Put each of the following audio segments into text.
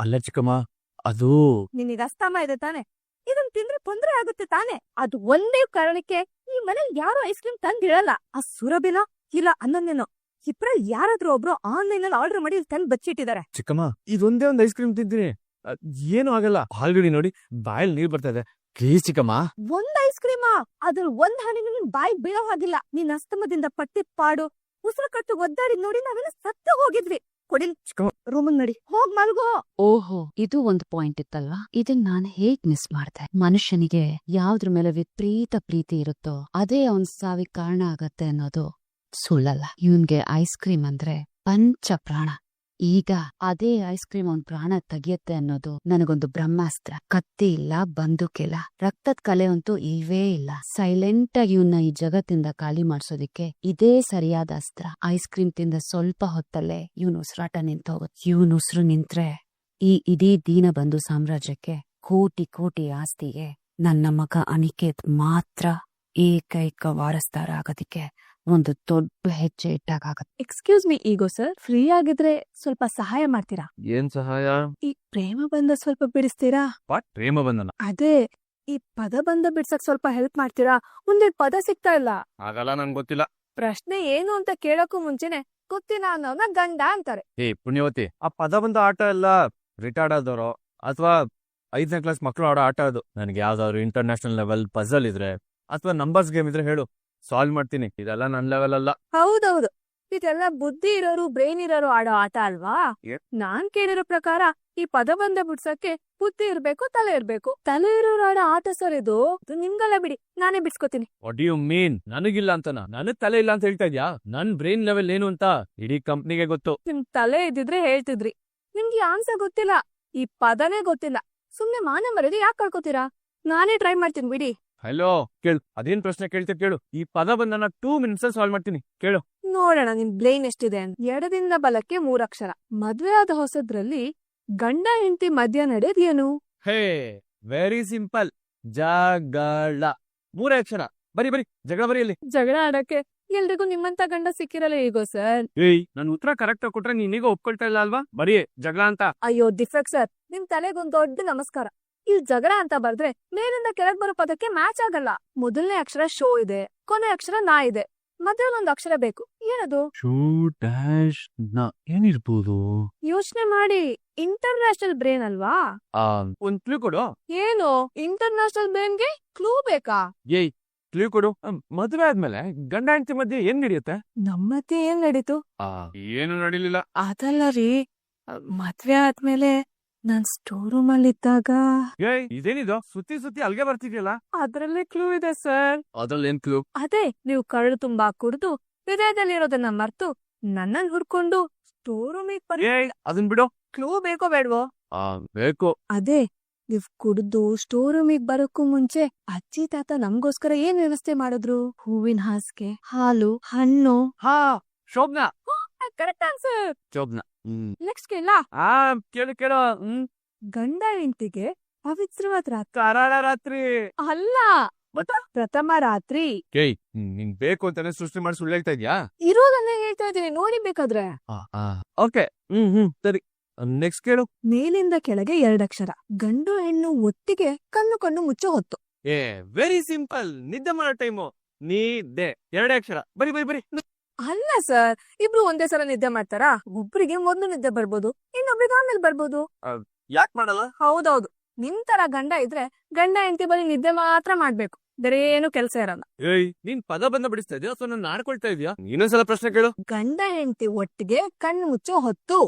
ಅಲ್ಲ ಚಿಕ್ಕಮ್ಮ, ಅದು ನಿನಗೆ ಅಸ್ತಮ ಇದೆ ತಾನೆ, ಇದನ್ ತಿಂದ್ರೆ ತೊಂದ್ರೆ ಆಗುತ್ತೆ ತಾನೆ. ಅದು ಒಂದೇ ಕಾರಣಕ್ಕೆ ಈ ಮನೇಲಿ ಯಾರು ಐಸ್ ಕ್ರೀಮ್ ತಂದಿಡಲ್ಲ. ಆ ಸುರಭಿನ ಇಲ್ಲ ಅನ್ನೊಂದೇನೋ ಇಬ್ರಲ್ಲಿ ಯಾರಾದ್ರೂ ಒಬ್ರು ಆನ್ಲೈನ್ ಅಲ್ಲಿ ಆರ್ಡರ್ ಮಾಡಿ ತಂದ್ ಬಚ್ಚಿಟ್ಟಿದ್ದಾರೆ. ಚಿಕ್ಕಮ್ಮ, ಇದೊಂದೇ ಒಂದ್ ಐಸ್ ಕ್ರೀಮ್ ತಿಂತೀನಿ, ಏನು ಆಗಲ್ಲ. ಆಲ್ರೆಡಿ ನೋಡಿ ಬಾಯಲ್ಲಿ ನೀರ್ ಬರ್ತಾ ಇದೆ. ಪ್ಲೀಸ್ ಚಿಕ್ಕಮ್ಮ. ಒಂದ್ ಐಸ್ ಕ್ರೀಮಾ? ಅದ್ರ ಒಂದ್ ಹನಿನೂ ನಿನ್ ಬಾಯಿ ಬೀಳೋ ಹಾಗಿಲ್ಲ. ನೀನ್ ಅಸ್ತಮದಿಂದ ಪಟ್ಟಿದ್ ಪಾಡು, ಉಸಿರು ಕಟ್ಟು ಒದ್ದಾಡಿ ನೋಡಿ ನಾವೆಲ್ಲ ಸತ್ತ ಹೋಗಿದ್ವಿ. ಕೊಡಿಲ್ ರೂಮ್ ನಡಿ, ಹೋಗ್ ಮಲ್ಗೋ. ಓಹೋ, ಇದು ಒಂದು ಪಾಯಿಂಟ್ ಇತ್ತಲ್ವಾ? ಇದನ್ ನಾನ್ ಹೇಗ್ ಮಿಸ್ ಮಾಡ್ದೆ? ಮನುಷ್ಯನಿಗೆ ಯಾವ್ದ್ರ ಮೇಲೆ ವಿಪರೀತ ಪ್ರೀತಿ ಇರುತ್ತೋ ಅದೇ ಅವನ್ ಸಾವಿಗೆ ಕಾರಣ ಆಗತ್ತೆ ಅನ್ನೋದು ಸುಳ್ಳಲ್ಲ. ಇವನ್ಗೆ ಐಸ್ ಕ್ರೀಮ್ ಅಂದ್ರೆ ಪಂಚ ಪ್ರಾಣ. ಈಗ ಅದೇ ಐಸ್ ಕ್ರೀಮ್ ಅವನ್ ಪ್ರಾಣ ತೆಗಿಯತ್ತೆ ಅನ್ನೋದು ನನಗೊಂದು ಬ್ರಹ್ಮಾಸ್ತ್ರ. ಕತ್ತಿ ಇಲ್ಲ, ಬಂದೂಕಿಲ್ಲ, ರಕ್ತದ ಕಲೆ ಅಂತೂ ಇಲ್ವೇ ಇಲ್ಲ. ಸೈಲೆಂಟ್ ಆಗಿ ಇವನ್ನ ಈ ಜಗತ್ತಿಂದ ಖಾಲಿ ಮಾಡ್ಸೋದಿಕ್ಕೆ ಇದೇ ಸರಿಯಾದ ಅಸ್ತ್ರ. ಐಸ್ ಕ್ರೀಮ್ ತಿಂದ ಸ್ವಲ್ಪ ಹೊತ್ತಲ್ಲೇ ಇವನ್ ಉಸಿರಾಟ ನಿಂತೋಗುತ್ತೆ. ಇವನ್ ಉಸಿರು ನಿಂತ್ರೆ ಈ ಇಡೀ ದೀನ ಬಂಧು ಸಾಮ್ರಾಜ್ಯಕ್ಕೆ, ಕೋಟಿ ಕೋಟಿ ಆಸ್ತಿಗೆ ನನ್ನ ಮಗ ಅನಿಕೇತ್ ಮಾತ್ರ ಏಕೈಕ ವಾರಸ್ದಾರ ಆಗೋದಿಕ್ಕೆ ಒಂದು ದೊಡ್ಡ ಹೆಜ್ಜೆ ಇಟ್ಟಾಗತ್ತೆ. ಎಕ್ಸ್ಕ್ಯೂಸ್ ಮೀ ಈಗೋ ಸರ್, ಫ್ರೀ ಆಗಿದ್ರೆ ಸ್ವಲ್ಪ ಸಹಾಯ ಮಾಡ್ತೀರಾ? ಏನ್ ಸಹಾಯ? ಈ ಪ್ರೇಮ ಬಂಧ ಸ್ವಲ್ಪ ಬಿಡಿಸ್ತೀರಾ? ಪ್ರೇಮ ಬಂಧನ? ಅದೇ, ಈ ಪದ ಬಂಧ ಬಿಡ್ಸಕ್ ಸ್ವಲ್ಪ ಹೆಲ್ಪ್ ಮಾಡ್ತೀರಾ? ಮುಂದೆ ಪದ ಸಿಗ್ತಾ ಇಲ್ಲ. ಆಗಲ್ಲ, ನಂಗೆ ಗೊತ್ತಿಲ್ಲ. ಪ್ರಶ್ನೆ ಏನು ಅಂತ ಕೇಳಕ್ಕೂ ಮುಂಚೆನೆ ಗೊತ್ತಿಲ್ಲ ಅನ್ನೋನ ಗಂಡ ಅಂತಾರೆ. ಏ ಪುಣ್ಯವತಿ, ಆ ಪದ ಬಂದ ಆಟ ಎಲ್ಲ ರಿಟೈರ್ಡ್ ಆದವರು ಅಥವಾ 5ನೇ ಕ್ಲಾಸ್ ಮಕ್ಕಳು ಆಡೋ ಆಟ ಅದು. ನನಗೆ ಯಾವ್ದಾದ್ರು ಇಂಟರ್ನ್ಯಾಷನಲ್ ಲೆವೆಲ್ ಪಜಲ್ ಇದ್ರೆ ಅಥವಾ ನಂಬರ್ಸ್ ಗೇಮ್ ಇದ್ರೆ ಹೇಳು, ಸಾಲ್ವ್ ಮಾಡ್ತೀನಿ. ಇದೆಲ್ಲ ನನ್ ಲೆವೆಲ್ ಅಲ್ಲ. ಹೌದೌದು, ಇದೆಲ್ಲ ಬುದ್ಧಿ ಇರೋರು, ಬ್ರೈನ್ ಇರೋರು ಆಡೋ ಆಟ ಅಲ್ವಾ? ನಾನ್ ಕೇಳಿರೋ ಪ್ರಕಾರ ಈ ಪದಬಂಧ ಬಿಡ್ಸಕ್ಕೆ ಬುದ್ಧಿ ಇರ್ಬೇಕು, ತಲೆ ಇರ್ಬೇಕು. ತಲೆ ಇರೋರು ಆಡೋ ಆಟ ಸರ್ ಇದು. ನಿಮ್ಗಲ್ಲ ಬಿಡಿ, ನಾನೇ ಬಿಡ್ಸ್ಕೊತೀನಿ. What you mean? ನನಗಿಲ್ಲ ಅಂತನಾ? ನನಗ್ ತಲೆ ಇಲ್ಲ ಅಂತ ಹೇಳ್ತಾ ಇದ್ಯಾ? ನನ್ ಬ್ರೈನ್ ಲೆವೆಲ್ ಏನು ಅಂತ ಇಡೀ ಕಂಪ್ನಿಗೆ ಗೊತ್ತು. ನಿಮ್ ತಲೆ ಇದ್ದಿದ್ರೆ ಹೇಳ್ತಿದ್ರಿ. ನಿಮ್ಗೆ ಆನ್ಸರ್ ಗೊತ್ತಿಲ್ಲ, ಈ ಪದನೇ ಗೊತ್ತಿಲ್ಲ. ಸುಮ್ನೆ ಮಾನ ಮರ್ಯಾದೆ ಯಾಕೆ ಕಳ್ಕೊತೀರಾ? ನಾನೇ ಟ್ರೈ ಮಾಡ್ತೀನಿ ಬಿಡಿ. ಹಲೋ, ಕೇಳು. ಅದೇನ್ ಪ್ರಶ್ನೆ ಕೇಳ್ತೀವಿ ಕೇಳು. ಈ ಪದ ಬಂಧನ 2 ಮಿನಿಟ್ಸ್ ಸಾಲ್ವ್ ಮಾಡ್ತೀನಿ, ಕೇಳು. ನೋಡೋಣ ನಿಮ್ ಬ್ರೈನ್ ಎಷ್ಟಿದೆ ಅಂತ. ಎಡದಿಂದ ಬಲಕ್ಕೆ 3 ಅಕ್ಷರ. ಮದ್ವೆ ಆದ ಹೊಸದ್ರಲ್ಲಿ ಗಂಡ ಹೆಂಡತಿ ಮಧ್ಯ ನಡೆದೇನು? ಹೇ, ವೆರಿ ಸಿಂಪಲ್. ಜಗಳ. 3 ಅಕ್ಷರ. ಬರಿ ಬರಿ, ಜಗಳ ಬರಿ. ಅಲ್ಲಿ ಜಗಳ ಆಡಕ್ಕೆ ಎಲ್ರಿಗೂ ನಿಮ್ಮಂತ ಗಂಡ ಸಿಕ್ಕಿರಲ್ಲ ಈಗೋ ಸರ್. ಏಯ್, ನನ್ ಉತ್ತರ ಕರೆಕ್ಟ್ ಕೊಟ್ರೆ ನೀನೀಗ ಒಪ್ಕೊಳ್ತಾ ಇಲ್ಲ ಅಲ್ವಾ? ಬರೀ ಜಗಳ ಅಂತ. ಅಯ್ಯೋ ಡಿಫೆಕ್ಟ್ ಸರ್, ನಿಮ್ ತಲೆಗೊಂದ್ ದೊಡ್ಡ ನಮಸ್ಕಾರ. ಇಲ್ಲಿ ಜಗಳ ಅಂತ ಬರ್ದ್ರೆ ಮೇಲಿಂದ ಕೆಳಗ್ ಬರೋ ಪದಕ್ಕೆ ಮ್ಯಾಚ್ ಆಗಲ್ಲ. ಮೊದಲನೇ ಅಕ್ಷರ ಶೋ ಇದೆ, ಕೊನೆ ಅಕ್ಷರ ನಾ ಇದೆ, ಮಧ್ಯದಲ್ಲಿ ಒಂದು ಅಕ್ಷರ ಬೇಕು. ಏನದು? ಶೂ ಡ್ಯಾಶ್ ನ ಏನಿರ್ಬೋದು? ಯೋಚನೆ ಮಾಡಿ. ಇಂಟರ್ನ್ಯಾಷನಲ್ ಬ್ರೇನ್ ಅಲ್ವಾ? ಒಂದ್ ಕ್ಲೂ ಕೊಡು. ಏನು ಇಂಟರ್ನ್ಯಾಷನಲ್ ಬ್ರೇನ್ಗೆ ಕ್ಲೂ ಬೇಕಾ? ಏಯ್, ಕ್ಲೂ ಕೊಡು. ಮದ್ವೆ ಆದ್ಮೇಲೆ ಗಂಡ ಹೆಂಡತಿ ಮಧ್ಯೆ ಏನ್ ನಡೆಯುತ್ತೆ? ನಮ್ಮತ್ತೆ ಏನ್ ನಡೀತು? ಏನು ನಡೀಲಿಲ್ಲ. ಅದಲ್ಲ ರೀ, ಮದ್ವೆ ಆದ್ಮೇಲೆ ನಾನ್ ಸ್ಟೋರ್ ರೂಮ್ ಅಲ್ಲಿ ಇದ್ದಾಗ. ಏಯ್, ಇದೇನಿದು? ಸುತ್ತಿ ಸುತ್ತಿ ಅಲ್ಗೆ ಬರ್ತಿದ್ಯಲ್ಲ. ಅದ್ರಲ್ಲೇ ಕ್ಲೂ ಇದೆ ಸರ್. ಅದ್ರಲ್ಲಿ ಏನ್ ಕ್ಲೂ? ಅದೇ, ನೀವು ಕರಳು ತುಂಬಾ ಕುಡ್ದು ಹೃದಯದಲ್ಲಿರೋದನ್ನ ಮರ್ತು ನನ್ನನ್ ಹುಡ್ಕೊಂಡು ಸ್ಟೋರ್ ರೂಮಿಗೆ ಏಯ್, ಅದನ್ ಬಿಡು. ಕ್ಲೂ ಬೇಕೋ ಬೇಡ್ವೋ? ಬೇಕು. ಅದೇ, ನೀವ್ ಕುಡ್ದು ಸ್ಟೋರ್ ರೂಮಿಗೆ ಬರೋಕ್ಕೂ ಮುಂಚೆ ಅಜ್ಜಿ ತಾತ ನಮ್ಗೋಸ್ಕರ ಏನ್ ವ್ಯವಸ್ಥೆ ಮಾಡಿದ್ರು? ಹೂವಿನ ಹಾಸಿಗೆ, ಹಾಲು, ಹಣ್ಣು. ಹಾ, Shobhana. Correct answer. Shobhana. Next ಕೇಳ. ಕೇಳು ಕೇಳು. ಗಂಡ ಹೆಂಡತಿಗೆ ಪವಿತ್ರವಾದ ರಾತ್ರಿ. ಕರಾಳ ರಾತ್ರಿ ಅಲ್ಲ, ಪ್ರಥಮ ರಾತ್ರಿ. ಏಯ್, ನಿಂಗ್ ಬೇಕು ಅಂತಾನೆ ಸೃಷ್ಟಿ ಮಾಡಿ ಸುಳ್ಳು ಹೇಳ್ತಾ ಇದ್ಯಾ? ಇರೋದನ್ನ ಹೇಳ್ತಾ ಇದೀನಿ, ನೋಡಿ ಬೇಕಾದ್ರೆ. ಓಕೆ, ಸರಿ. ನೆಕ್ಸ್ಟ್ ಕೇಳು. ಮೇಲಿಂದ ಕೆಳಗೆ 2 ಅಕ್ಷರ. ಗಂಡು ಹೆಣ್ಣು ಒಟ್ಟಿಗೆ ಕಣ್ಣು ಕಣ್ಣು ಮುಚ್ಚೋ ಹೊತ್ತು. ಏ, ವೆರಿ ಸಿಂಪಲ್. ನಿದ್ದೆ ಮಾಡೋ ಟೈಮು. ನಿದ್ದೆ. 2 ಅಕ್ಷರ. ಬರಿ ಬರಿ ಬರಿ. ಅಲ್ಲ ಸರ್, ಇಬ್ರು ಒಂದೇ ಸಲ ನಿದ್ದೆ ಮಾಡ್ತಾರಾ? ಒಬ್ರಿಗೆ ಮೊದ್ಲು ನಿದ್ದೆ ಬರ್ಬೋದು, ಇನ್ನೊಬ್ರಿಗೆ ಆಮೇಲೆ ಬರ್ಬೋದು. ಯಾಕೆ ಮಾಡಲ್ಲ? ಹೌದೌದು, ನಿಮ್ ತರ ಗಂಡ ಇದ್ರೆ ಗಂಡ ಹೆಂಡತಿ ಬರೀ ನಿದ್ದೆ ಮಾತ್ರ ಮಾಡ್ಬೇಕು, ಬೇರೆ ಏನು ಕೆಲ್ಸ ಇರಲ್ಲ. ಏಯ್, ನೀನ್ ಪದ ಬಂದ ಬಿಡಿಸ್ತಾ ಇದೀಯ ಅಥವಾ ನಾನು ಆಡ್ಕೊಳ್ತಾ ಇದೀಯಾ? ಇನ್ನೊಂದ್ಸಲ ಪ್ರಶ್ನೆ ಕೇಳು. ಗಂಡ ಹೆಂಡತಿ ಒಟ್ಟಿಗೆ ಕಣ್ಣು ಮುಚ್ಚೋ ಹೊತ್ತು.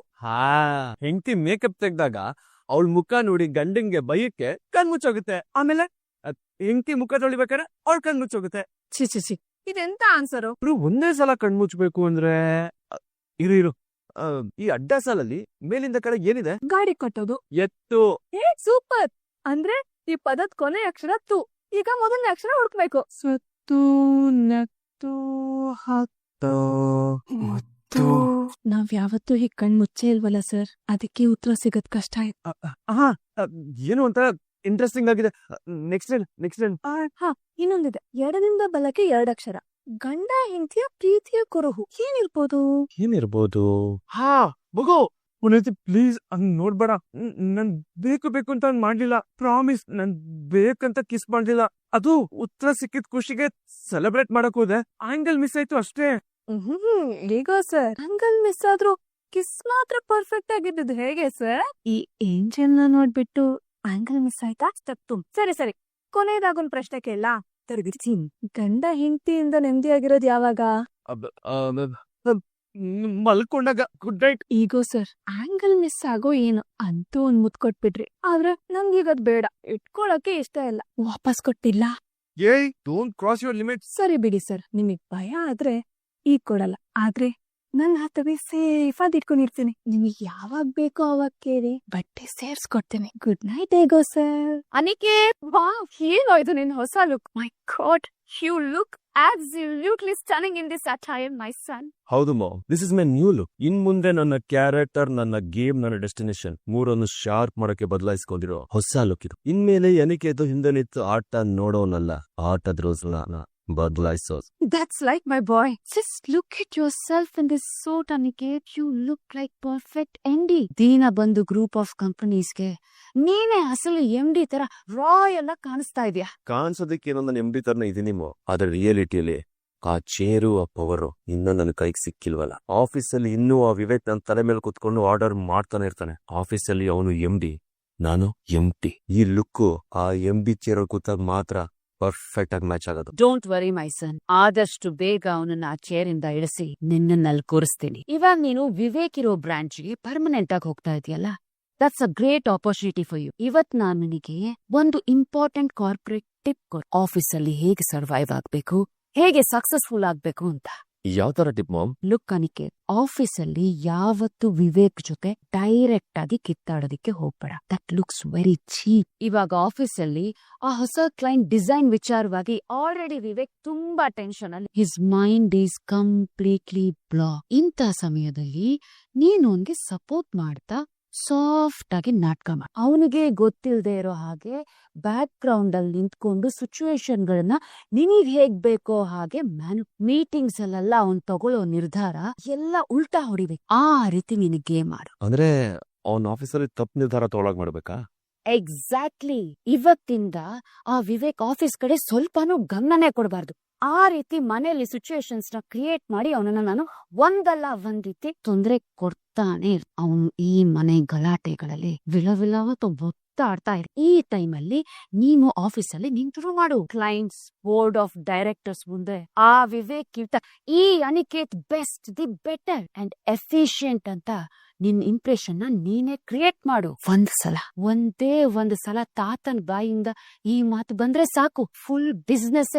ಹೆಂಡತಿ ಮೇಕಪ್ ತೆಗ್ದಾಗ ಅವಳ ಮುಖ ನೋಡಿ ಗಂಡಂಗೆ ಬೈಯಕ್ಕೆ ಕಣ್ ಮುಚ್ಚೋಗುತ್ತೆ. ಆಮೇಲೆ ಹೆಂಡತಿ ಮುಖ ತೊಳಿಬೇಕಾದ್ರೆ ಅವಳ ಕಣ್ ಮುಚ್ಚೋಗುತ್ತೆ. ಛಿ, ಇದೆಂತ ಆನ್ಸರು? ಒಂದೇ ಸಲ ಕಣ್ ಮುಚ್ಚಬೇಕು ಅಂದ್ರೆ ಇರು. ಈ ಅಡ್ಡ ಸಾಲಲ್ಲಿ ಮೇಲಿಂದ ಕಡೆ ಏನಿದೆ? ಗಾಡಿ ಕಟ್ಟೋದು. ಎತ್ತು. ಸೂಪರ್. ಅಂದ್ರೆ ಈ ಪದದ ಕೊನೆ ಅಕ್ಷರ ತು. ಈಗ ಮೊದಲನೇ ಅಕ್ಷರ ಹುಡುಕ್ಬೇಕು. ಸ್ವತ್ತು, ನೆತ್ತು, ಹತ್ತು, ಮುತ್ತು. ನಾವ್ ಯಾವತ್ತೂ ಹೀಗ್ ಕಣ್ ಮುಚ್ಚೇ ಇಲ್ವಲ್ಲ ಸರ್, ಅದಕ್ಕೆ ಉತ್ತರ ಸಿಗದ್ ಕಷ್ಟ ಆಯ್ತು. ಏನು ಅಂತ ಇಂಟ್ರೆಸ್ಟಿಂಗ್ ಆಗಿದೆ. ನೆಕ್ಸ್ಟ್ ಇನ್ನೊಂದಿದೆ. ಎಡದಿಂದ ಬಲಕ್ಕೆ 2 ಅಕ್ಷರ. ಗಂಡ ಹೆಂಡತಿಯ ಪ್ರೀತಿಯ ಕುರುಹು. ಏನಿರ್ಬೋದು? ಮಗು, ಒಂದೈತಿ ಪ್ಲೀಸ್ ಹಂಗ್ ನೋಡ್ಬೇಡ. ನನ್ ಬೇಕು ಬೇಕು ಅಂತ ಮಾಡ್ಲಿಲ್ಲ, ಪ್ರಾಮಿಸ್. ನನ್ ಬೇಕಂತ ಕಿಸ್ ಮಾಡ್ಲಿಲ್ಲ. ಅದು ಉತ್ತರ ಸಿಕ್ಕಿದ ಖುಷಿಗೆ ಸೆಲೆಬ್ರೇಟ್ ಮಾಡಕ್ ಹೋದೆ, ಆಂಗಲ್ ಮಿಸ್ ಆಯ್ತು ಅಷ್ಟೇ. ಈಗ ಸರ್ ಅಂಗಲ್ ಮಿಸ್ ಆದ್ರೂ ಕಿಸ್ ಮಾತ್ರ ಪರ್ಫೆಕ್ಟ್ ಆಗಿದ್ದು ಹೇಗೆ ಸರ್? ಈ ಏಂಜಲ್ ನ ನೋಡ್ಬಿಟ್ಟು ಆಂಗಲ್ ಮಿಸ್ ಆಯ್ತಾ? ತಪ್ಪು. ಸರಿ ಸರಿ, ಕೊನೆಯದಾಗೊಂದ್ ಪ್ರಶ್ನೆ ಕೇಳ. ಗಂಡ ಹೆಂಡತಿಯಿಂದ ನೆಮ್ಮದಿಯಾಗಿರೋದು ಯಾವಾಗ? ಮಲ್ಕೊಂಡಾಗ. Good night. ಈಗೋ ಸರ್ ಆಂಗಲ್ ಮಿಸ್ ಆಗೋ ಏನು ಅಂತೂ ಒಂದ್ ಮುತ್ ಕೊಟ್ಬಿಟ್ರಿ, ಆದ್ರೆ ನಂಗೀಗದ್ ಬೇಡ, ಇಟ್ಕೊಳಕ್ಕೆ ಇಷ್ಟ ಇಲ್ಲ. ವಾಪಸ್ ಕೊಟ್ಟಿಲ್ಲ. ಏಯ್, ಡೋಂಟ್ ಕ್ರಾಸ್ ಯುವರ್ ಲಿಮಿಟ್ಸ್. ಸರಿ ಬಿಡಿ ಸರ್, ನಿಮಗ್ ಭಯ ಆದ್ರೆ ಈಗ ಕೊಡಲ್ಲ, ಆದ್ರೆ ನನ್ ಹತ್ತವೇ ಸೇಫ್ ಆಗಿ ಇಟ್ಕೊಂಡಿರ್ತೀನಿ. ನಿಮಗ್ ಯಾವಾಗ ಬೇಕೋ ಅವಾಗ ಕೇಳಿ, ಬಟ್ಟೆ ಸೇರ್ಸ್ಕೊಡ್ತೀನಿ. ಗುಡ್ ನೈಟ್ ಹೇಗೋ ಸರ್. ಅನಿಕೇತ್, ವಾವ್, ಏನೋ ಇದು ನಿನ್ ಹೊಸ look. My god, you look absolutely stunning in this attire, my son. ಹೌದು mom, this is my new look. ಇನ್ ಮುಂದೆ ನನ್ನ ಕ್ಯಾರೆಕ್ಟರ್, ನನ್ನ ಗೇಮ್, ನನ್ನ ಡೆಸ್ಟಿನೇಷನ್ ಮೂರನ್ನು ಶಾರ್ಪ್ ಮಾಡಕ್ಕೆ ಬದಲಾಯಿಸ್ಕೊಂಡಿರೋ ಹೊಸ ಲುಕ್ ಇದು. ಇನ್ಮೇಲೆ ಅನಿಕೇತು ಹಿಂದೆ ನಿಂತು ಆಟ ನೋಡೋನಲ್ಲ, ಆಟದ ರೋಸ್ನ ಬದಲಾಯಿಸೋದು. That's like my boy. Just look at yourself in this suit, Aniket. You look like perfect MD. ದೀನ ಬಂದು ಗ್ರೂಪ್ ಆಫ್ ಕಂಪನೀಸ್ಗೆ ನೀನೇ ಅಸಲು MD ತರ ರಾಯಲ್ ಆಗಿ ಕಾಣಿಸ್ತಾ ಇದೆಯಾ. ಕಾಣಿಸೋದಕ್ಕೆ ಏನೋ ನಾನು MD ತರನ ಇದೀನಿಮೋ, ಆದ್ರೆ ರಿಯಾಲಿಟಿಯಲ್ಲಿ ಆ ಚೇರು, ಆ ಪವರು ಇನ್ನೂ ನನ್ನ ಕೈಗೆ ಸಿಕ್ಕಿಲ್ವಲ್ಲ. ಆಫೀಸಲ್ಲಿ ಇನ್ನೂ ಆ ವಿವೇಕ್ ನನ್ನ ತಲೆ ಮೇಲೆ ಕುತ್ಕೊಂಡು ಆರ್ಡರ್ ಮಾಡ್ತಾನೆ ಇರ್ತಾನೆ. ಆಫೀಸಲ್ಲಿ ಅವನು MD, ನಾನು MT. ಈ ಲುಕ್ಕು ಆ MD ಚೇರ್ ಕೂತಾಗ ಮಾತ್ರ ಪರ್ಫೆಕ್ಟ್ ಆಗಿ ಮ್ಯಾಚ್ ಆಗೋದು. ಡೋಂಟ್ ವರಿ ಮೈ ಸನ್, ಆದಷ್ಟು ಬೇಗ ಅವನನ್ನ ಆ ಚೇರಿಂದ ಇಳಿಸಿ ನಿನ್ನಲ್ಲಿ ಕೂರಿಸ್ತೀನಿ. ಇವಾಗ ನೀನು ವಿವೇಕ್ ಇರೋ ಬ್ರಾಂಚ್ಗೆ ಪರ್ಮನೆಂಟ್ ಆಗಿ ಹೋಗ್ತಾ ಇದೆಯಲ್ಲ, that's a great opportunity for you. ಇವತ್ ನಾನು ನಿನಗೆ ಒಂದು ಇಂಪಾರ್ಟೆಂಟ್ ಕಾರ್ಪೊರೇಟ್ ಟಿಪ್ ಕೊಡ್, ಆಫೀಸಲ್ಲಿ ಹೇಗೆ ಸರ್ವೈವ್ ಆಗ್ಬೇಕು, ಹೇಗೆ ಸಕ್ಸಸ್ಫುಲ್ ಆಗ್ಬೇಕು ಅಂತ. ಯಾವ ತರ ಟಿಪ್ ಮಾಮ್? ಲುಕ್ ಅನಿಕೇತ್, ಆಫೀಸಲ್ಲಿ ಯಾವತ್ತು ವಿವೇಕ್ ಜೊತೆ ಡೈರೆಕ್ಟ್ ಆಗಿ ಕಿತ್ತಾಡೋದಿಕ್ಕೆ ಹೋಗ್ಬೇಡ. That looks very cheap. ಇವಾಗ ಆಫೀಸಲ್ಲಿ ಆ ಹೊಸ ಕ್ಲೈಂಟ್ ಡಿಸೈನ್ ವಿಚಾರವಾಗಿ ಆಲ್ರೆಡಿ ವಿವೇಕ್ ತುಂಬಾ ಟೆನ್ಷನ್ ಅಲ್ಲಿ, his mind is completely block. ಇಂಥ ಸಮಯದಲ್ಲಿ ನೀನು ಅವನ್ಗೆ ಸಪೋರ್ಟ್ ಮಾಡ್ತಾ ಸಾಫ್ಟ್ ಆಗಿ ನಾಟಕ ಮಾಡ. ಅವನಿಗೆ ಗೊತ್ತಿಲ್ಲದೆ ಇರೋ ಹಾಗೆ ಬ್ಯಾಕ್ ಗ್ರೌಂಡ್ ಅಲ್ಲಿ ನಿಂತ್ಕೊಂಡು ಸಿಚುವೇಶನ್ ಗಳನ್ನ ನಿನಗ್ ಹೇಗ್ ಬೇಕೋ ಹಾಗೆ ಮೀಟಿಂಗ್ಸ್ ಅಲ್ಲೆಲ್ಲ ಅವ್ನ್ ತಗೊಳ್ಳೋ ನಿರ್ಧಾರ ಎಲ್ಲ ಉಲ್ಟಾ ಹೊಡಿಬೇಕು. ಆ ರೀತಿ ನಿನಗೆ ಗೇಮ್ ಮಾಡು. ಅಂದ್ರೆ ಅವನ್ ಆಫೀಸಲ್ಲಿ ತಪ್ಪು ನಿರ್ಧಾರ ತಗೊಳಕ್ ಮಾಡ್ಬೇಕಾ? ಎಕ್ಸಾಕ್ಟ್ಲಿ. ಇವತ್ತಿಂದ ಆ ವಿವೇಕ್ ಆಫೀಸ್ ಕಡೆ ಸ್ವಲ್ಪನೂ ಗಮನನೇ ಕೊಡಬಾರ್ದು. ಆ ರೀತಿ ಮನೆಯಲ್ಲಿ ಸಿಚುವೇಶನ್ಸ್ ನ ಕ್ರಿಯೇಟ್ ಮಾಡಿ ಅವನನ್ನ ನಾನು ಒಂದಲ್ಲ ಒಂದ್ ರೀತಿ ತೊಂದರೆ ಕೊಡ್ತಾನೆ. ಅವನು ಈ ಮನೆ ಗಲಾಟೆಗಳಲ್ಲಿ ಒತ್ತಾಡ್ತಾ ಇರ್. ಈ ಟೈಮಲ್ಲಿ ನೀನು ಆಫೀಸಲ್ಲಿ ನಿಂತರು ಮಾಡು. ಕ್ಲೈಂಟ್ಸ್, ಬೋರ್ಡ್ ಆಫ್ ಡೈರೆಕ್ಟರ್ಸ್ ಮುಂದೆ ಆ ವಿವೇಕ್ ಈ Aniket best, the better and efficient ಅಂತ ನಿನ್ ಇಂಪ್ರೆಷನ್ ನ ನೀನೇ ಕ್ರಿಯೇಟ್ ಮಾಡು. ಒಂದೇ ಒಂದು ಸಲ ತಾತನ್ ಬಾಯಿಂದ ಈ ಮಾತು ಬಂದ್ರೆ ಸಾಕು, ಫುಲ್ ಬಿಸ್ನೆಸ್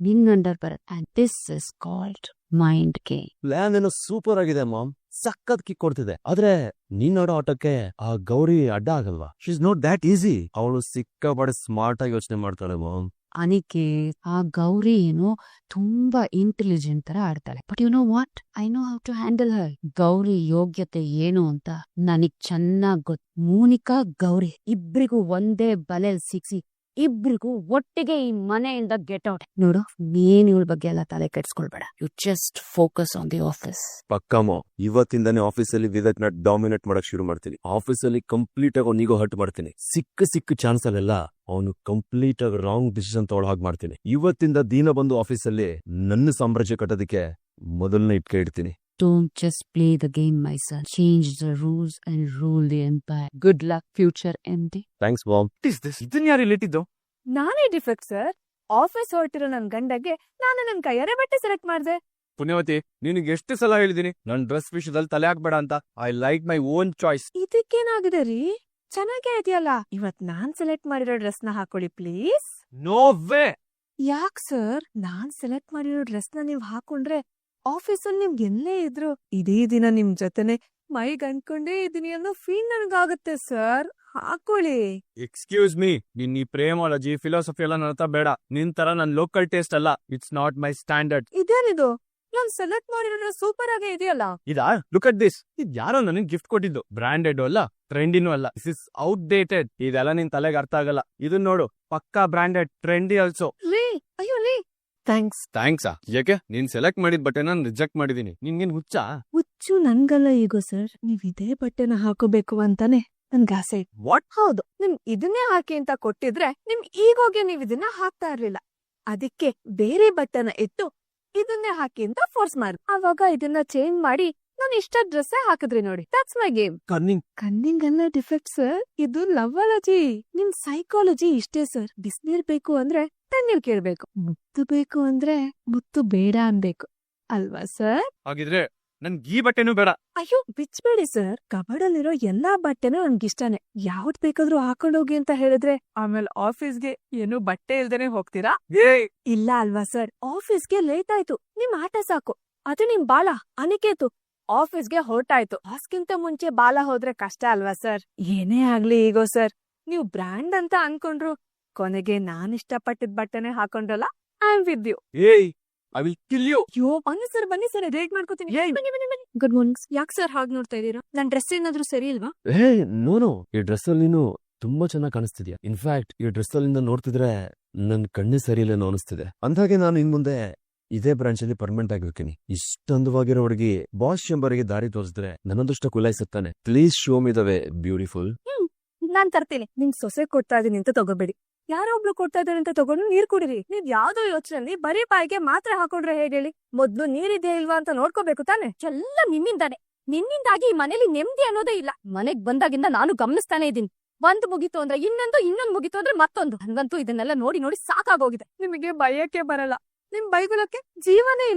ನಿನ್ ಅಂಡರ್ ಬರುತ್ತೆ. And this is called mind game. Plan ಏನೋ ಸೂಪರ್ ಆಗಿದೆ ಮಾಮ್, ಸಕ್ಕತ್ ಕಿಕ್ ಕೊಡ್ತಿದೆ. ಆದ್ರೆ ನೀನ್ ನೋಡೋ ಆಟಕ್ಕೆ ಆ ಗೌರಿ ಅಡ್ಡ ಆಗಲ್ವಾ? She is not that easy. ಅವಳು ಸಿಕ್ಕಾಪಟ್ಟೆ ಸ್ಮಾರ್ಟ್ ಆಗಿ ಯೋಚನೆ ಮಾಡ್ತಾಳೆ ಮಾಮ್. ಅನಿಕೇತ್, ಆ ಗೌರಿ ಏನು ತುಂಬಾ ಇಂಟೆಲಿಜೆಂಟ್ ತರ ಆಡ್ತಾಳೆ. But you know what, I know how to handle her. Gowri ಯೋಗ್ಯತೆ ಏನು ಅಂತ ನನಗ್ ಚೆನ್ನಾಗ್ ಗೊತ್ತು. ಮೋನಿಕಾ, ಗೌರಿ ಇಬ್ರಿಗೂ ಒಂದೇ ಬಲೆಲ್ ಸಿಕ್ಸಿ ಇಬ್ರಿಗೂ ಒಟ್ಟಿಗೆ ಈ ಮನೆಯಿಂದ ಗೆಟ್ ಔಟ್. ನೋಡು, ನೀನ್ ಇವಳ ಬಗ್ಗೆ ಎಲ್ಲ ತಲೆ ಕೆಡ್ಸ್ಕೊಳ್ಬೇಡ. You just focus on the office. ಪಕ್ಕಮೋ, ಇವತ್ತಿಂದಾನೇ ಆಫೀಸಲ್ಲಿ ವಿವೇಕ್ ನ ಡಾಮಿನೇಟ್ ಮಾಡಕ್ ಶುರು ಮಾಡ್ತೀನಿ. ಆಫೀಸಲ್ಲಿ ಕಂಪ್ಲೀಟ್ ಆಗಿ ಅವ್ನಿಗೋ ಹರ್ಟ್ ಮಾಡ್ತೀನಿ. ಸಿಕ್ಕ ಚಾನ್ಸ್ ಅಲ್ಲೆಲ್ಲ ಅವನು ಕಂಪ್ಲೀಟ್ ಆಗಿ ರಾಂಗ್ ಡಿಸಿಷನ್ ತಗೊಳ್ಳೋ ಹಾಗೆ ಮಾಡ್ತೀನಿ. ಇವತ್ತಿಂದ ದೀನ ಬಂದು ಆಫೀಸಲ್ಲಿ ನನ್ನ ಸಾಮ್ರಾಜ್ಯ ಕಟ್ಟೋದಕ್ಕೆ ಮೊದಲನೇ ಇಟ್ಕೆ ಇಡ್ತೀನಿ. Don't just play the game, my son. Change the rules and rule the empire. Good luck, future MD. Thanks mom. ಇದನ್ನ ಯಾರು ಇಲ್ಲಿಟ್ಟಿದ್ದು? ನಾನೇ ಡಿಫೆಕ್ಟ್ ಸರ್. ಆಫೀಸ್ ಹೊರಟಿರೋ ನನ್ ಗಂಡಗೆ ನಾನು ನನ್ ಕೈಯಾರೆ ಬಟ್ಟೆ ಸೆಲೆಕ್ಟ್ ಮಾಡ್ದೆ. ಪುಣ್ಯವತಿ, ನಿನಗೆ ಎಷ್ಟು ಸಲ ಹೇಳಿದೀನಿ ನನ್ ಡ್ರೆಸ್ ವಿಷಯದಲ್ಲಿ ತಲೆ ಹಾಕ್ಬೇಡ ಅಂತ. I like my own choice. ಇದಕ್ಕೇನಾಗಿದೆ ರೀ? ಚೆನ್ನಾಗೇ ಇದೆಯಲ್ಲ. ಇವತ್ ನಾನ್ ಸೆಲೆಕ್ಟ್ ಮಾಡಿರೋ ಡ್ರೆಸ್ ನ ಹಾಕೊಳ್ಳಿ ಪ್ಲೀಸ್. No way. ಯಾಕ್ ಸರ್? ನಾನ್ ಸೆಲೆಕ್ಟ್ ಮಾಡಿರೋ ಡ್ರೆಸ್ ನ ನೀವ್ ಹಾಕೊಂಡ್ರೆ ಆಫೀಸಲ್ಲಿ ನಿಮ್ಗೆ ಎಲ್ಲೇ ಇದ್ರು ಇಡೀ ದಿನ ನಿಮ್ ಜೊತೆನೆ ಮೈಗ್ ಅಂದ್ಕೊಂಡೇ ಇದೀನಿ ಅನ್ನೋ ಫೀಲ್ ನನ್ಗಾಗತ್ತೆ ಸರ್. ಹಾಕೊಳ್ಳಿ. ಎಕ್ಸ್ಕ್ಯೂಸ್ ಮೀ, ನಿನ್ ಈ ಪ್ರೇಮಾಲಜಿ ಫಿಲಾಸಫಿ ಎಲ್ಲ ನನ್ನ ಹತ್ರ ಬೇಡ. ನಿನ್ ತರ ನನ್ ಲೋಕಲ್ ಟೇಸ್ಟ್ ಅಲ್ಲ. It's not my standard. ಇದೇನಿದು? ನಾನ್ ಸೆಲೆಕ್ಟ್ ಮಾಡಿರೋ ಸೂಪರ್ ಆಗೇ ಇದೆಯಲ್ಲ. ಇದಾ? Look at this. ಇದ್ ಯಾರೋ ನನಗೆ ಗಿಫ್ಟ್ ಕೊಟ್ಟಿದ್ದು. ಬ್ರಾಂಡೆಡ್ ಅಲ್ಲ, ಟ್ರೆಂಡಿನೂ ಅಲ್ಲ. This is outdated. ಇದೆಲ್ಲ ನಿನ್ ತಲೆಗೆ ಅರ್ಥ ಆಗಲ್ಲ. ಇದನ್ ನೋಡು, ಪಕ್ಕಾ ಬ್ರಾಂಡೆಡ್, ಟ್ರೆಂಡಿ ಆಲ್ಸೋ. ಲೀ, ಅಯ್ಯೋ ಲೀ. ಥ್ಯಾಂಕ್ಸ್. ಥ್ಯಾಂಕ್ಸಾ? ಯಾಕೆ? ನೀನ್ ಸೆಲೆಕ್ಟ್ ಮಾಡಿದ ಬಟ್ಟೆ ನಾನು ರಿಜೆಕ್ಟ್ ಮಾಡಿದೀನಿ. ನಿನ್ಗೇನ್ ಹುಚ್ಚಾ? ಹುಚ್ಚ ಹುಚ್ಚು ನನ್ಗಲ್ಲ ಈಗೋ ಸರ್, ನೀವ್ ಇದೇ ಬಟ್ಟೆನ ಹಾಕೋಬೇಕು ಅಂತಾನೆ ನನ್ಗೆ ಆಸೆ ಇತ್ತು. ವಾಟ್? ಹೌದು, ನಿಮ್ ಇದನ್ನೇ ಹಾಕಿ ಅಂತ ಕೊಟ್ಟಿದ್ರೆ ನಿಮ್ ಈಗೋಗೆ ನೀವ್ ಇದನ್ನ ಹಾಕ್ತಾ ಇರ್ಲಿಲ್ಲ. ಅದಕ್ಕೆ ಬೇರೆ ಬಟ್ಟೆನ ಇಟ್ಟು ಇದನ್ನೇ ಹಾಕಿ ಅಂತ ಫೋರ್ಸ್ ಮಾಡಿ ಅವಾಗ ಇದನ್ನ ಚೇಂಜ್ ಮಾಡಿ ನಾನು ಇಷ್ಟ ಡ್ರೆಸ್ ಹಾಕಿದ್ರಿ ನೋಡಿ. That's my game. ಕನ್ನಿಂಗ್. ಕನ್ನಿಂಗ್ ಅಲ್ಲ ಡಿಫೆಕ್ಟ್ ಸರ್, ಇದು ಲವಾಲಜಿ. ನಿಮ್ ಸೈಕಾಲಜಿ ಇಷ್ಟೇ ಸರ್. ಬಿಸ್ನೀರ್ ಬೇಕು ಅಂದ್ರೆ ತಣ್ಣೀರ್ ಕೇಳ್ಬೇಕು, ಮುತ್ತು ಬೇಕು ಅಂದ್ರೆ ಮುತ್ತು ಬೇಡ ಅನ್ಬೇಕು ಅಲ್ವಾ ಸರ್? ಹಾಗಿದ್ರೆ ನನ್ಗೆ ಈ ಬಟ್ಟೆನೂ ಬೇಡ. ಅಯ್ಯೋ ಬಿಚ್ಬೇಡಿ ಸರ್, ಕಬಡಲ್ಲಿರೋ ಎಲ್ಲಾ ಬಟ್ಟೆನೂ ನನ್ಗಿಷ್ಟನೇ. ಯಾವ್ದ್ ಬೇಕಾದ್ರೂ ಹಾಕೊಂಡೋಗಿ ಅಂತ ಹೇಳಿದ್ರೆ ಆಮೇಲೆ ಆಫೀಸ್ಗೆ ಏನು ಬಟ್ಟೆ ಇಲ್ದೇನೆ ಹೋಗ್ತೀರಾ? ಇಲ್ಲ ಅಲ್ವಾ ಸರ್, ಆಫೀಸ್ಗೆ ಲೇಟ್ ಆಯ್ತು, ನಿಮ್ ಆಟ ಸಾಕು. ಅದು ನಿಮ್ ಬಾಲ ಅನಿಕೇತು ಆಫೀಸ್ಗೆ ಹೊರಟಾಯ್ತು. ಬಾಸ್ಗಿಂತ ಮುಂಚೆ ಬಾಲ ಹೋದ್ರೆ ಕಷ್ಟ ಅಲ್ವಾ ಸರ್? ಏನೇ ಆಗ್ಲಿ ಈಗೋ ಸರ್, ನೀವು ಬ್ರ್ಯಾಂಡ್ ಅಂತ ಅನ್ಕೊಂಡ್ರು ಕೊನೆಗೆ ನಾನ್ ಇಷ್ಟಪಟ್ಟಿದ್ ಬಟ್ಟೆನೆ ಹಾಕೊಂಡ್ರಲ್ಲ. I am with you. I will kill you. ಅಯ್ಯೋ ಬನ್ನಿ ಸರ್ ರೇಟ್ ಮಾಡ್ಕೋತೀನಿ. ಬನ್ನಿ. Good morning. ಯಾಕೆ ಸರ್ ಹಾಗೆ ನೋಡ್ತಾ ಇದೀರಾ? ನನ್ ಡ್ರೆಸ್ ಏನಾದ್ರೂ ಸರಿ ಇಲ್ವಾ? ನೋನು, ಈ ಡ್ರೆಸ್ ಅಲ್ಲಿ ನೀನು ತುಂಬಾ ಚೆನ್ನಾಗಿ ಕಾಣಿಸ್ತಿದ್ಯಾ. ಇನ್ಫ್ಯಾಕ್ಟ್ ಈ ಡ್ರೆಸ್ ಅಲ್ಲಿ ನೋಡ್ತಿದ್ರೆ ನನ್ ಕಣ್ಣೇ ಸರಿ ಇಲ್ಲ ಅನಿಸ್ತಿದೆ. ಅಂದಾಗೆ ನಾನು ಇನ್ ಮುಂದೆ ಇದೇ ಬ್ರಾಂಚ್ ಅಲ್ಲಿ ಪರ್ಮನೆಂಟ್ ಆಗಿರ್ತೀನಿ. ಇಷ್ಟೊಂದವಾಗಿರೋ ಹುಡುಗಿ ಬಾಸ್ ಚೇಂಬರ್ಗೆ ದಾರಿ ತೋರಿಸಿದ್ರೆ ನನ್ನದೃಷ್ಟ ಕುಲಾಯಿಸುತ್ತಾನೆ. Please show me the way beautiful. ನಾನ್ ತರ್ತೀನಿ. ನಿಮ್ ಸೊಸೆ ಕೊಡ್ತಾ ಇದೀನಿ ಅಂತ ತಗೋಬೇಡಿ. ಯಾರೋ ಒಬ್ರು ಕೊಡ್ತಾ ಇದಾರೆ ಅಂತ ತಗೊಂಡು ನೀರ್ ಕುಡಿರಿ. ನೀವ್ ಯಾವ್ದೋ ಯೋಚನೆಯಲ್ಲಿ ಬರೀ ಬಾಯಿಗೆ ಮಾತ್ರ ಹಾಕೊಂಡ್ರೆ ಹೇಗೆ ಹೇಳಿ? ಮೊದ್ಲು ನೀರಿದೆ ಇಲ್ವಾ ಅಂತ ನೋಡ್ಕೋಬೇಕು ತಾನೆ. ಎಲ್ಲ ನಿನ್ನಿಂದಾಗಿ ಈ ಮನೇಲಿ ನೆಮ್ಮದಿ ಅನ್ನೋದೇ ಇಲ್ಲ. ಮನೆಗ್ ಬಂದಾಗಿಂದ ನಾನು ಗಮನಿಸ್ತಾನೆ ಇದೀನಿ. ಒಂದ್ ಮುಗಿತು ಅಂದ್ರೆ ಇನ್ನೊಂದ್ ಮುಗಿತು ಅಂದ್ರೆ ಮತ್ತೊಂದು. ಹಂಗಂತೂ ಇದನ್ನೆಲ್ಲ ನೋಡಿ ಸಾಕಾಗೋಗಿದೆ. ನಿಮಗೆ ಬಯಕೆ ಬರಲ್ಲ. ನಿಮ್ ಬೈಗುಲಕ್ಕೆ ಜೀವನೇ ಇಲ್ಲ.